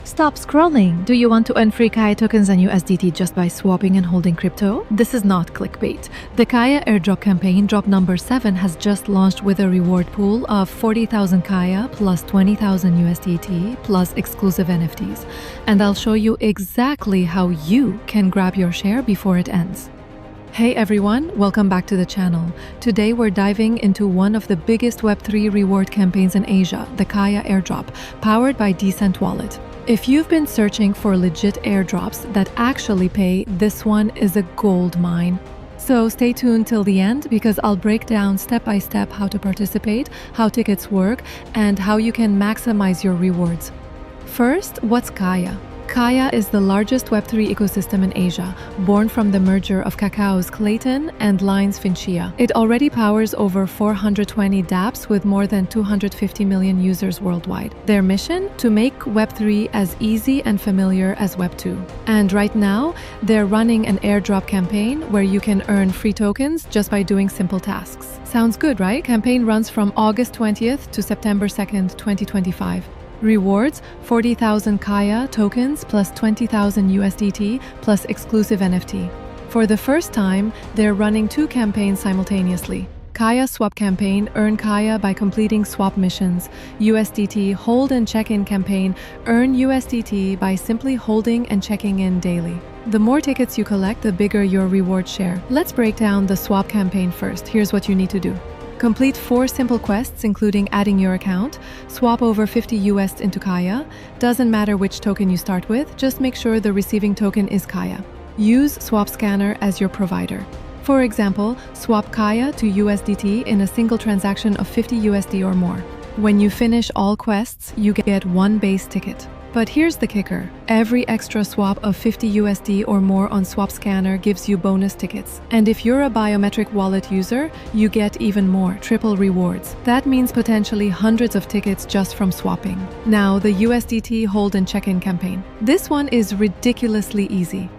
Stop scrolling! Do you want to earn free Kaia tokens and USDT just by swapping and holding crypto? This is not clickbait. The Kaia Airdrop campaign, drop number 7, has just launched with a reward pool of 40,000 Kaia plus 20,000 USDT plus exclusive NFTs. And I'll show you exactly how you can grab your share before it ends. Hey everyone, welcome back to the channel. Today we're diving into one of the biggest Web3 reward campaigns in Asia, the Kaia Airdrop, powered by Decent Wallet. If you've been searching for legit airdrops that actually pay, this one is a gold mine. So stay tuned till the end because I'll break down step by step how to participate, how tickets work, and how you can maximize your rewards. First, what's Kaia? Kaia is the largest Web3 ecosystem in Asia, born from the merger of Kakao's Clayton and Line's Finchia. It already powers over 420 dApps with more than 250 million users worldwide. Their mission? To make Web3 as easy and familiar as Web2. And right now, they're running an airdrop campaign where you can earn free tokens just by doing simple tasks. Sounds good, right? Campaign runs from August 20th to September 2nd, 2025. Rewards: 40,000 Kaia tokens plus 20,000 USDT plus exclusive NFT. For the first time, they're running two campaigns simultaneously. Kaia Swap Campaign, earn Kaia by completing swap missions. USDT Hold and Check-in Campaign, earn USDT by simply holding and checking in daily. The more tickets you collect, the bigger your reward share. Let's break down the swap campaign first. Here's what you need to do. Complete 4 simple quests, including adding your account, swap over 50 US into Kaia. Doesn't matter which token you start with, just make sure the receiving token is Kaia. Use Swap Scanner as your provider. For example, swap Kaia to USDT in a single transaction of 50 USD or more. When you finish all quests, you get one base ticket. But here's the kicker. Every extra swap of 50 USD or more on Swap Scanner gives you bonus tickets. And if you're a Biometric wallet user, you get even more, triple rewards. That means potentially hundreds of tickets just from swapping. Now, the USDT Hold and Check-in campaign. This one is ridiculously easy.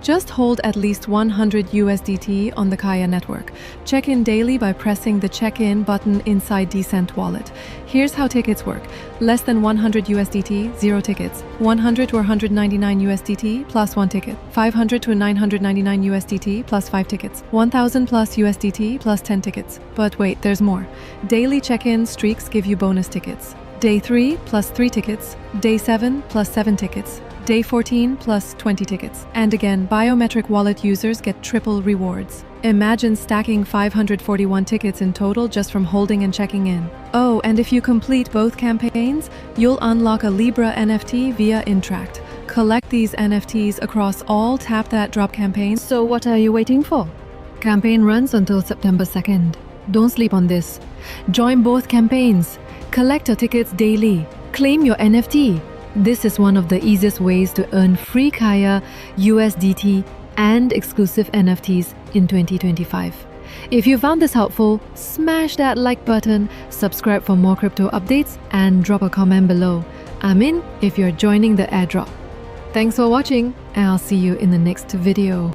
Just hold at least 100 USDT on the Kaia network. Check in daily by pressing the check-in button inside Decent Wallet. Here's how tickets work. Less than 100 USDT, 0 tickets. 100 to 199 USDT, plus 1 ticket. 500 to 999 USDT, plus 5 tickets. 1000 plus USDT, plus 10 tickets. But wait, there's more. Daily check-in streaks give you bonus tickets. Day 3 plus 3 tickets. Day 7 plus 7 tickets. Day 14 plus 20 tickets. And again, Biometric wallet users get triple rewards. Imagine stacking 541 tickets in total just from holding and checking in. Oh, and if you complete both campaigns, you'll unlock a Libra NFT via Interact. Collect these NFTs across all Tap That Drop campaigns. So what are you waiting for? Campaign runs until September 2nd. Don't sleep on this. Join both campaigns. Collect your tickets daily. Claim your NFT. This is one of the easiest ways to earn free Kaia, USDT, and exclusive NFTs in 2025. If you found this helpful, smash that like button, subscribe for more crypto updates, and drop a comment below. I'm in if you're joining the airdrop. Thanks for watching, and I'll see you in the next video.